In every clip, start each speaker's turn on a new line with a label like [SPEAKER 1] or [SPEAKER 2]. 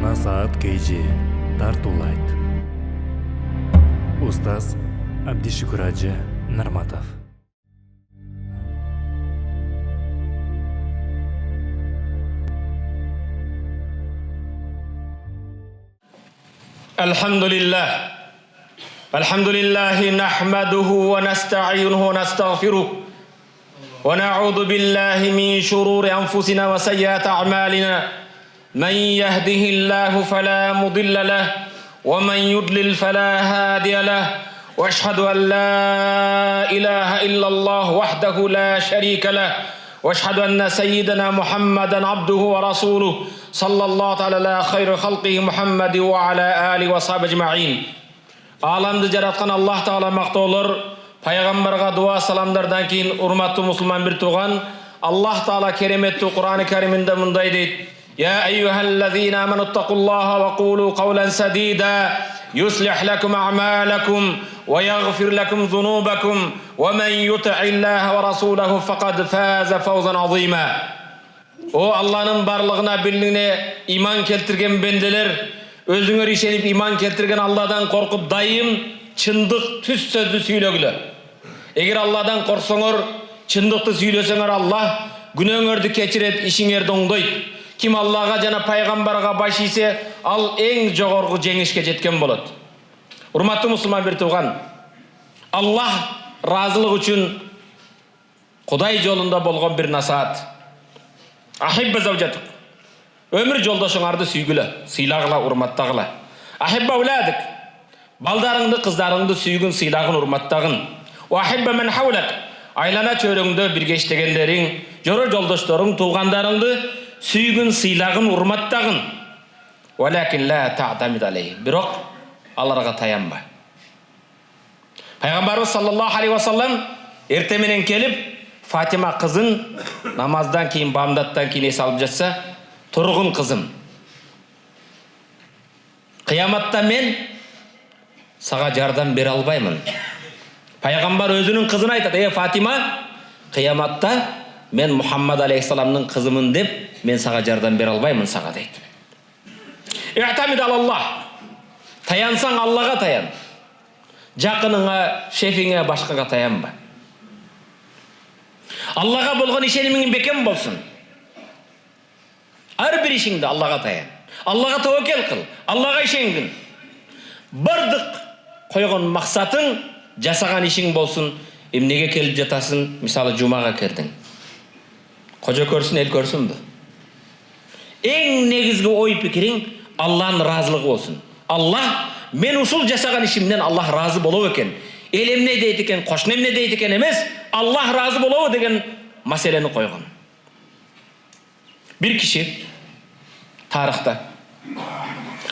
[SPEAKER 1] Насаат KG тартулайт. Устаз Абдишукураджи Нарматов.
[SPEAKER 2] الحمد لله نحمده ونستعينه ونستغفره ونعوذ بالله من شرور أنفسنا وسيئات أعمالنا من يهده الله فلا مضل له ومن يضلل فلا هادي له وأشهد أن لا إله إلا الله وحده لا شريك له وأشهد أن سيدنا محمدا عبده ورسوله صلى الله على خير خلقه محمد وعلى آله وصحبه أجمعين. Alamды жаратқан Аллах Таала мақтаулар, пайғамбарға дуа саламдардан кейін урматты мұсылман бір туған Аллах Таала кереметті Құран-ы Кәрімінде мұндай дейді: يا أيها الذين آمنوا اتقوا الله وقولوا قولا سديدا يصلح لكم أعمالكم ويغفر لكم ذنوبكم ومن يطع الله ورسوله فقد فاز فوزا عظيما. O Allah'ın barlığına birliğine iman keltirgen bendeler, özüңөр işenip iman keltirgen Allah'dan korkup dayım çındık tüs sözlü süylögülü. Eğer Allah'dan korksoңор, çındıkты süylösöңөр Allah günöңөрдү keçiret, işiңерди оңдойт. Kim Allah'a jana paygambарға baş ise al en jogorgu жеңишке жеткен болот. Урматтуу мусулман бир тууган, Allah разылык үчүн Кудай жолунда болгон бир насаат. Ахибба завжатык. Өмүр жолдошуңарды сүйгүлө, сыйлагыла, урматтагыла. Ахибба ауладык. Балдарыңды, кыздарыңды сүйгүн, сыйлагын, урматтагын. Ва ахибба мен хаулак. Айлана чөйрөңдө бирге иштегендериң, жора жолдошторуң, туугандарыңды сүйгүн, сыйлагын, урматтагын. Валакин ла таътамид алейхим. Бирок аларга таянба. Пайгамбарыбыз саллаллаху алейхи ва саллам эрте менен келип Фатима кызын намаздан кейін, бамдаттан кейін ес алып жатса, тұрғын қызым, қияматта мен саға жардам бере албаймын. Пайғамбар өзінің қызын айтады: Фатима, қияматта мен Мұхаммад алейхиссаламның қызымын деп, мен саға жардам бере албаймын саға дейді. Иътамид алаллах. Таянсаң Аллаға таян. Жақыныңа, шефіңе, башқаға таянба. Аллаға болған ишенимиң бекем болсын. Ар бир ишиңде Аллаға таян. Аллаға тәуекел кыл. Аллаға ишенгин. Бардык койгон максатың жасаган ишиң болсын. Эмнеге келип жатасың? Мисалы жумага кирдиң. Кожо көрсүн, эл көрсүнбү? Эң негизги ой пикириң Алланын ыраазылыгы болсын. Аллах мен ушул жасаган ишимден Аллах ыраазы болобу экен? Эл эмне дейт экен, кошуна эмне дейт экен эмес, Аллах разы болобу деген маселени койгон. Бир киши тарыхта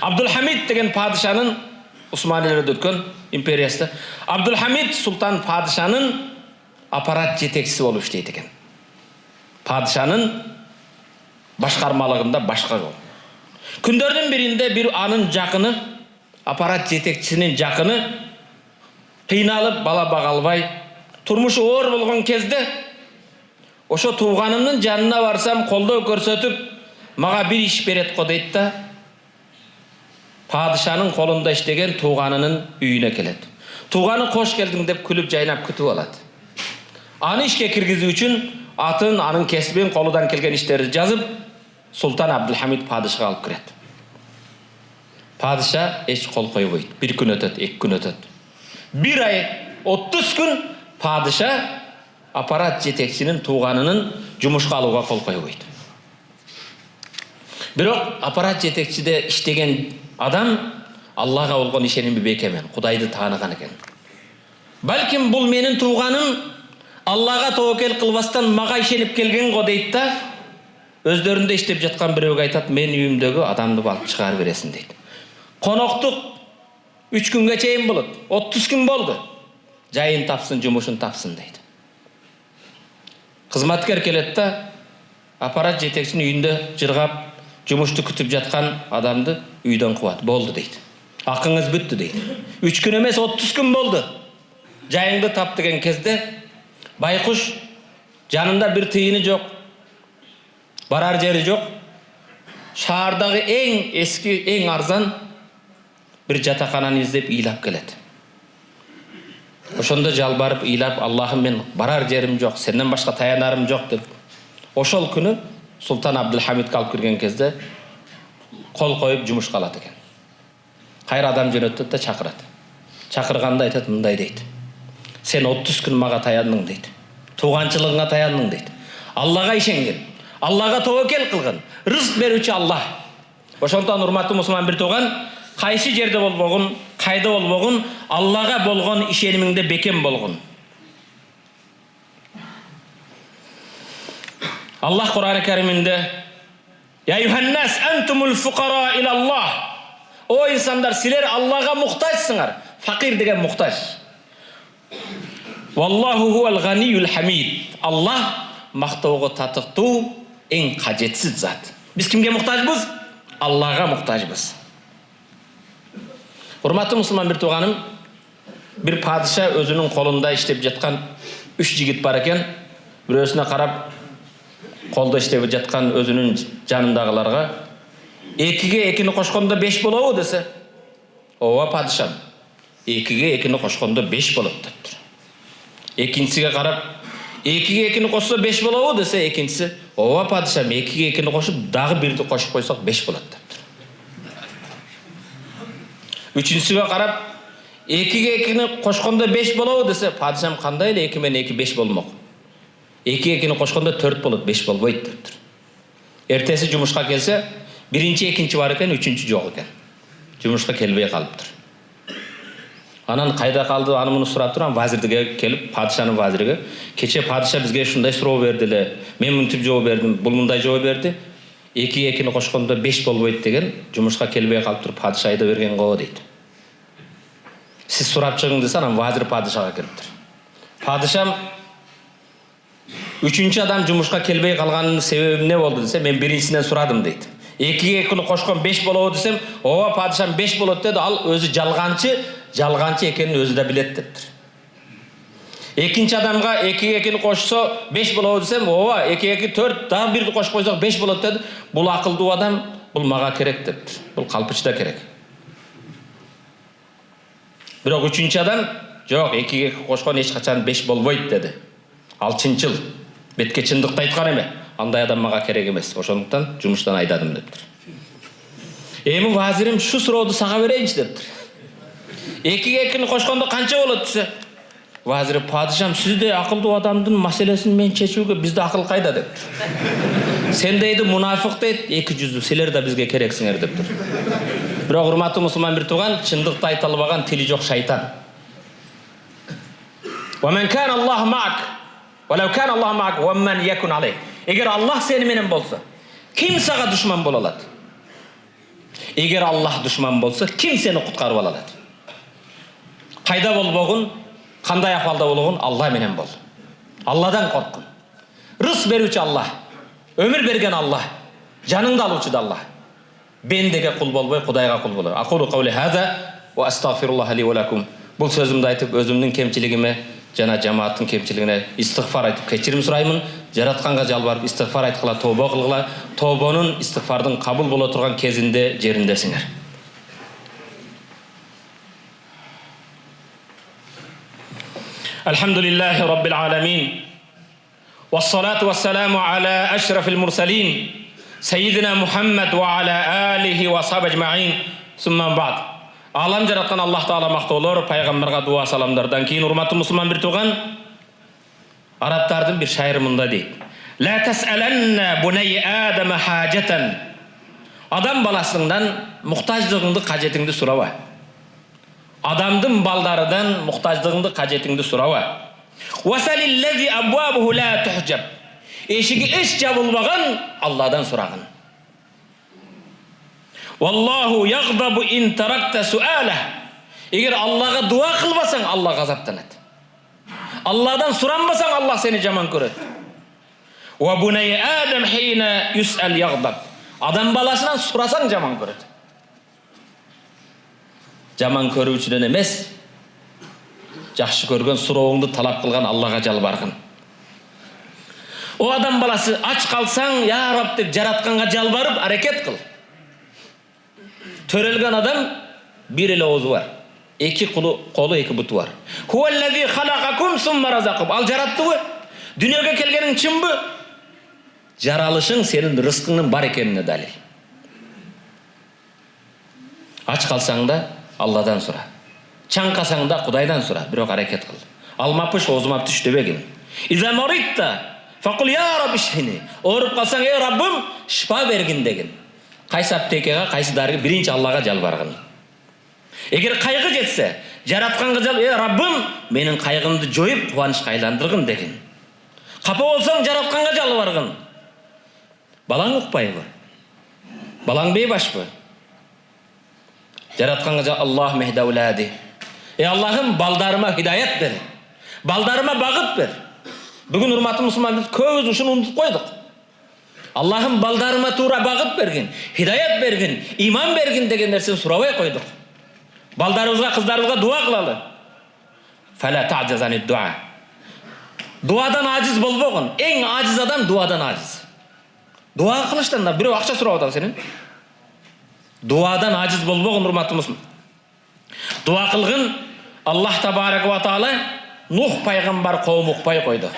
[SPEAKER 2] Абдулхамид деген падышанын, Усманилерде өткөн империясында Абдулхамид султан падышанын аппарат жетекчиси болуп иштейт экен. Падышанын башкармалыгында башка жол. Күндөрдүн биринде бир анын жакыны, аппарат жетекчисинин жакыны кыйналып, бала бага албай, турмушу оор болгон кезде ошо тууганымдын жанына барсам, колдоо көрсөтүп, мага бир иш берет го дейт да, падышанын колунда иштеген тууганынын үйүнө келет. Тууганы кош келдиң деп күлүп жайнап күтүп алат. Аны ишке киргизүү үчүн атын, анын кесибин, колудан келген иштерди жазып, Султан Абдулхамид падышага алып кирет. Падыша эч кол койбойт. Бир күн өтөт, 2 күн өтөт. Бир ай, 30 күн падыша аппарат жетекчинин тууганынын жумушка алууга кол койбойт. Бирок аппарат жетекчиде иштеген адам Аллага болгон ишеними бекемен, Кудайды тааныган экен. Балким бул менин тууганым Аллага тоокел кылбастан мага ишенип келген го дейт да, өздөрүндө иштеп жаткан бирөөгө айтат: мен үйүмдөгү адамды алып чыгарып бересиң дейт. Коноктук 3 күнгө чейин болот. 30 күн болду. Жайын тапсын, жумушун тапсын дейт. Кызматкер келет да, аппарат жетекчинин үйүндө жыргап, жумушту күтүп жаткан адамды үйдөн кубат. Болду дейт. Акыңыз бүттү дейт. 3 күн эмес, 30 күн болду. Жайыңды тап деген кезде байкуш жанында бир тыйыны жок, барар жери жок. шаардагы эң эски, эң арзан бир жатакананы издеп ыйлап келет. Ошондо жалбарып ыйлап, Аллахым, мен барар жерим жок, сенден башка таянарым жок деп. Ошол күнү Султан Абдулхамидке алып кирген кезде кол коюп жумушка алат экен. Кайра адам жөнөттүт да чакырат. Чакырганда айтат, мындай дейт: сен 30 күн мага таяндың дейт. Тууганчылыгыңа таяндың дейт. Аллага ишенген, Аллага тобокел кылган, рызык берүүчү Аллах. Ошондон урматтуу мусулман бир тууган, кайсы жерде болбогун, кайда болбогун, Аллага болгон ишенимиңде бекем болгун. Аллах Кур'ан-ы Кариминде: "Я юханнас антумул фуқара ила Аллах". О инсандар, силер Аллага мухтажсыңар. Факир деген мухтаж. Валлаху хуал ганиюл хамид. Аллах мактоого татыктуу, эң кажетсиз зат. Биз кимге мухтажбыз? Аллага мухтажбыз. Урматтуу мусулман бир тууганым, бир падыша өзүнүн колунда иштеп жаткан 3 жигит бар экен. Бирөөсүнө карап, колдо иштеп жаткан өзүнүн жанындагыларга: "Экиге экини кошкондо 5 болобу?" десе, "Ооба падышам, экиге экини кошкондо 5 болот" дептир. Экинчиге карап, "Экиге экини кошсо 5 болобу?" десе, экинчиси: "Ооба падышам, экиге экини кошуп, дагы бирди кошуп койсок 5 болот" дептир. Үчүнчүсүгө карап, "Экиге экини кошкондо 5 болобу?" десе, "Падышам, кандай эле 2 менен 2 5 болмок. Эки экини кошкондо 4 болот, 5 болбойт" дептир. Эртеси жумушка келсе, биринчи, экинчи бар экен, үчүнчү жок экен. Жумушка келбей калыптыр. Анан кайда калды, аны муну сурап турам, вазирге келип, падышанын вазириге: "Кече падыша бизге ушундай суроо берди эле. Мен мынтип жооп бердим, бул мындай жооп берди. Эки экини кошкондо 5 болбойт деген, жумушка келбей калыптыр, падыша айда берген го" дейт. Сиз сурап чыгың десе, анан вазир падышага кириптир. "Падышам, үчүнчү адам жумушка келбей калганын себеби эмне болду?" десе, "Мен биринчисинен сурадым" дейт. "Экиге экини кошкон 5 болобу" десем, "Ооба падышам 5 болот" деди. Ал өзү жалганчы экенин өзү да билет дептир. Экинчи адамга экиге экини кошсо 5 болобу десем, "Ооба, 2 4, дагы бирди кошуп койсок 5 болот" деди. Бул акылдуу адам, бул мага керек дептир. Бул калпычта керек. Бирок үчүнчү адам: "Жок, экиге кошкон эч качан 5 болбойт" деди. Ал чынчыл, бетке чындыкты айткан эме. Андай адам мага керек эмес. Ошондуктан жумуштан айдадым дептир. "Эми вазирим, шу сурооду сага берейинчи" дептир. "Экиге экини кошкондо канча болот" десе, вазир: "Падышам, сизде акылдуу адамдын маселесин мен чечүүгө бизде акыл кайда" дептир. "Сен дейди мунафык дейт, 200, силер да бизге керексиңер" дептир. Бирок урматтуу мусулман бир тууган, чындыкты айта албаган тили жок шайтан. "Ва мен кана Аллах маак, ва лау кана Аллах маак, ва мен якун алейк". Эгер Аллах сени менен болсо, ким сага душман боло алат? Эгер Аллах душман болсо, ким сени куткарып ала алат? Кайда болбогун, кандай акыбалда болгон, Алла менен бол. Алладан корккун. Рызык берүүчү Аллах, өмүр берген Аллах, жаныңды алуучу да Аллах. Бендеге кул болбой, Кудайга кул болор. Акулу каули хаза ва астагфируллаха ли ва лакум. Бул сөзүмдү айтып, өзүмдүн кемчилигиме жана жамааттын кемчилигине истигфар айтып кечирим сураймын. Жаратканга жалбарып истигфар айткыла, тобо кылгыла. Тобонун, истигфардын кабыл боло турган кезинде жериндесиңер. Алхамдулиллахи раббил аламин. Вассалату вассаламу аля ашрафил мурсалин. Sayyidina Muhammad wa ala alihi wa sahbihi ajma'in. Summa ba'd. Alam жараткан Аллах Таала мактоолор, пайгамбарга дуа саламдардан кийин урматтуу мусулман бир тууган, арабтардын бир шайыры мындай дейт: "Ла тас'аланна bunay Adam hajatan". Адам баласыңдан муктаждыгыңды, кажетиңди сураба. Адамдын балдарыдан муктаждыгыңды, кажетиңди сураба. Wasalilladhi abwabuhu la tuhjab. Эшиги эч жабылбаган Алладан сурагын. Wallahu yaghdabu in tarakta su'ala. Эгер Аллага дуа кылбасаң, Алла газаптанат. Алладан суранбасаң, Аллах сени жаман көрөт. Wa bunay Adam hina yus'al yaghdab. Адам баласынан сурасаң жаман көрөт. Жаман көрүүчүдөн эмес, жакшы көргөн сурооңду талап кылган Аллага жалбаргын. O adam balası aç kalsan ya Rab деп жаратканга жалбарып аракет кыл. Төрөлгөн адам bir эле оозу бар. Эки колу, эки буту бар. Huvallazi khalaqakum summa razaqakum. Ал жараттыбы? Дүнөгө келгениң чынбы? Жаралышың сенин рызкыңдын бар экенине далил. Ач калсаң да Алладан сура. Чаңкасаң да Кудайдан сура, бирок аракет кыл. Алмапыш оозума түш дебегин. Иза маритта факул я Рабби шфини. Ооруп калсаң, ey Раббым, шифа бергин деген. Кайсы аптекага, кайсы дарыга биринчи Аллага жалбаргын. Эгер кайгы жетсе, жаратканга жал, ey Раббым, менин кайгымды жоюп кубанычка айландыргын деген. Капа болсоң, жаратканга жалбаргын. Балаң укпайбы? Балаң бейбашпы? Жаратканга жал, Аллах мехдаулади. Ey Allah'ım, балдарыма хидаят бер. Балдарыма багыт бер. Бүгүн урматтуу мусулман, биз көбүбүз ушуну унутуп койдук. Аллахым балдарыма туура багыт бергин, хидаят бергин, иман бергин деген нерсени сурабай койдук. Балдарыбызга, кыздарыбызга дуа кылалы. Фала та'жаз ани дуа. Дуадан ажиз болбогун. Эң ажиз адам дуадан ажиз. Дуа кылыштан да бирөө акча сурап атат сенин. Дуадан ажиз болбогун урматтуу мусулман. Дуа кылгын Аллах табарак ва таала Нух пайгамбар коом укпай койду.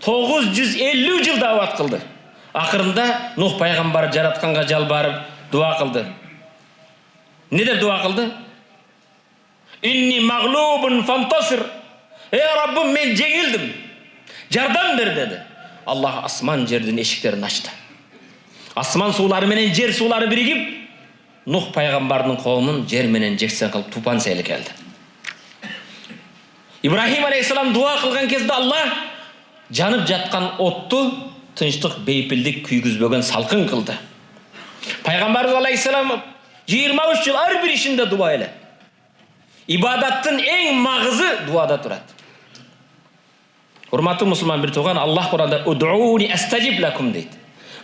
[SPEAKER 2] 950 жыл дават кылды. Акырында Нух пайгамбар жаратканга жалбарып дуа кылды. Не деп дуа кылды? Инни маглубун фантасир. Ey Rabbim, men жеңилдим. Жардам бер dedi. Аллах асман жердин эшиктерин ачты. Асман суулары менен жер суулары биригип, Нух пайгамбардын коомун жер менен жексен кылып тупан сейли келди. Ибрахим алейхиссалам дуа кылган кезде Аллах жанып жаткан отту тынчтык, бейпилдик күйгүзбөгөн салкын кылды. Пайгамбарыбыз алейхиссалам 23 жыл ар бир ишинде дуа эле. Ибадаттын эң магызы дуада турат. Урматтуу мусулман бир тууган, Аллах Куранда удууни астажиб лакум дейт.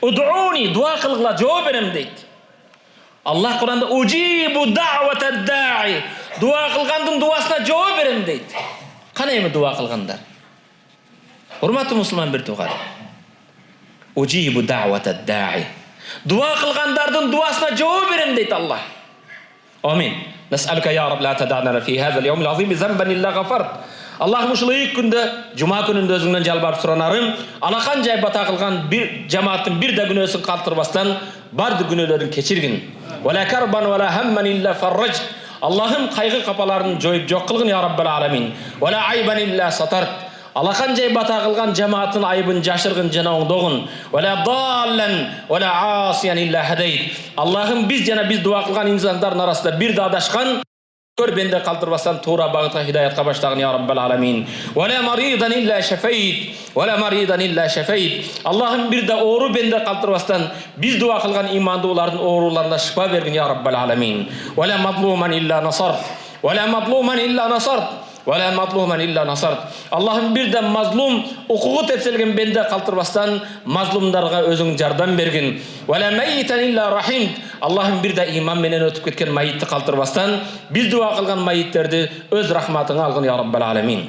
[SPEAKER 2] Удууни, дуа кылгыла, жооп берем дейт. Аллах Куранда уджибу да'вата да'i, дуа кылгандын дуасына жооп берем дейт. Кана эми дуа кылгандар? Урматтуу мусулман бир тууган, уджибу да'вата да'i, дуа кылгандардын дуасына жооп берем дейт Аллах. Амин. Нас'алука я Рабб ла тад'ана фи хаза al-yawm al-azim zamban illa ghafart. Аллахым ушул ийик күндө, жума күнүндө өзүңдөн жалбарып суранарым, алакан жай бата кылган бир жамааттын бир да күнөөсүн калтырбастан бардык күнөөлөрүн кечиргин. Вала карбан вала хамман илля фарраж. Аллахым кайгы капаларын жоюп жок кылгын я Раббал аламин. Вала айбан илля сатарт. Алакан жай бата кылган жамааттын айыбын жашыргын жана оңдогун. Вала даллан вала асиян илля хадайт. Аллахым биз жана биз дуа кылган инсандардын арасында бир да адашкан бенде калтырбастан туура багытка хидаятка баштагын я Раббал аламин. Вала маридан илля шафайт. Вала маридан илля шафайт. Аллахым бир да оору бенде калтырбастан биз дуа кылган имандуулардын ооруларына шифа бергин я Раббал аламин. Вала мадлуман илля насарт. Вала мадлуман илля насарт. Вала мадлуман илля насарт. Аллахым бир да мазлум, укугу тепселген бенде калтырбастан мазлумдарга өзүң жардам бергин. Вала майитан илля рахим. Аллахым бир да иман менен өтүп кеткен майитти калтырбастан биз дуа кылган майиттерди өз рахматыңа алгын я Раббал аламин.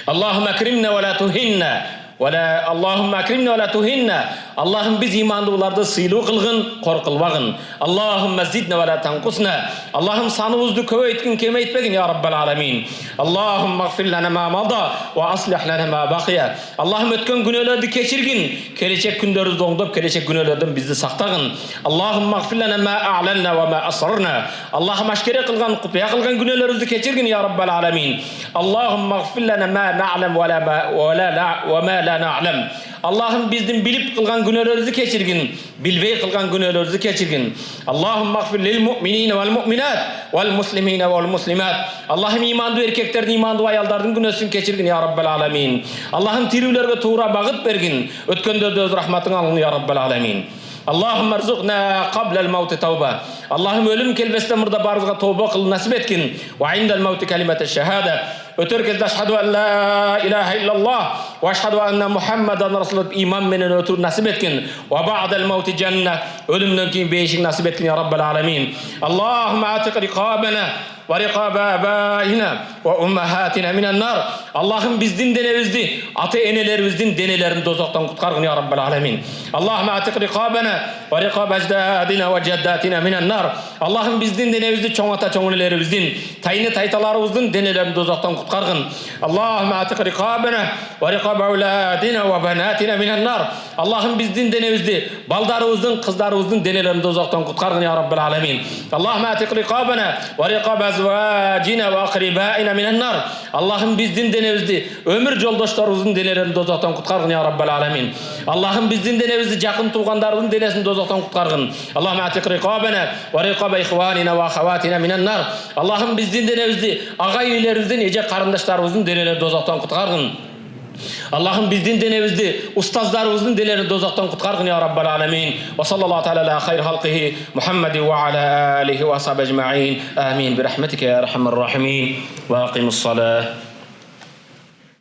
[SPEAKER 2] Аллахумма акримна ва ла тухинна. Allahumma akrimna wa la tuhinna. Allah'ım biz imandууларды сыйлуу кылгын, коркулбагын. Allahumma zidna wa la tanqusna. Allah'ım sanыбызды көбөйткүн, кемейтпегин ya Rabbal alamin. Allahumma ighfir lana ma mada wa aslih lana ma baqiya. Allah'ım өткөн күнөөлөрдү кечиргин, келечек күндөрүбүздү оңдоп, келечек күнөөлөрдөн bizди сактагын. Allahumma ighfir lana ma a'lanna wa ma asrarna. Allah'ım ашкере кылган, купуя кылган күнөөлөрүбүздү кечиргин ya Rabbal alamin. Allahumma ighfir lana ma na'lam wa ma la na'lam. Allah'ım bizden bilip kılgan günahlarımızı keçirgin, bilbey kılgan günahlarımızı keçirgin. Allah'ım mağfir lil mu'minine vel mu'minat vel muslimine vel muslimat. Allah'ım imanlı erkeklerin, imanlı ayalların günahsını keçirgin ya Rabbal alamin. Allah'ım tirivlerge tuğra bağıt bergin, ötkönde öz rahmatını alın ya Rabbal alamin. Allah'ım erzukna qabla'l mevti tawba. Allah'ım ölüm kelbesinde mırda barızga tawba kıl nasip etkin. Ve inda'l mevti kelimeteş şehade. Ötür kezde aşhadu en la ilahe illallah ve aşhadu enne Muhammeden Resulullah iman menen ötür nasip etkin. Ve ba'da'l mevti cennet. Ölümden keyin beşik nasip etkin ya Rabbal alamin. Allah'ım atik rikabena ورقاب آبائنا وأمهاتنا من النار. Allah'ım bizden denevizdi, ata enelerimizden denelerini dozaktan kutkargın ya Rabbel Alemin. Allahümme atik rikabena ve rikab ecdadina ve ceddatina minen nar. Allah'ım bizden denevizdi, çoğun ata çoğun ellerimizden, tayını taytalarımızdan denelerini dozaktan kutkargın. Allahümme atik rikabena ve rikab evladina ve benatina minen nar. Allah'ım bizden denevizdi, baldarımızdan, kızlarımızdan denelerini dozaktan kutkargın ya Rabbel Alemin. Allahümme atik rikabena ve rikab ezvacina ve akribaina minen nar. Allah'ım bizden denevizdi, ömür yoldaşlarımızın denelerini dozaktan kutkargın ya Rabbel Alemin. Allah'ım bizden denevizdi, yakın tuğanlarımızın denesini dozaktan kutkargın. Allahümme atik rikabena ve rikab ihvanina ve ahavatina minen nar. Allah'ım bizden denevizdi, ağaynilerimizden, ece karındaşlarımızın denelerini dozaktan kutkargın. Allah'ım bizden denevizdi, ustazlarımızın denelerini dozaktan kutkargın ya Rabbel Alemin. Ve sallallahu teala ala hayr halqihi Muhammedi ve ala alihi ve ashabi ecma'in. Amin. Bi rahmetike ya erhamer rahimin. Ve akimus salah.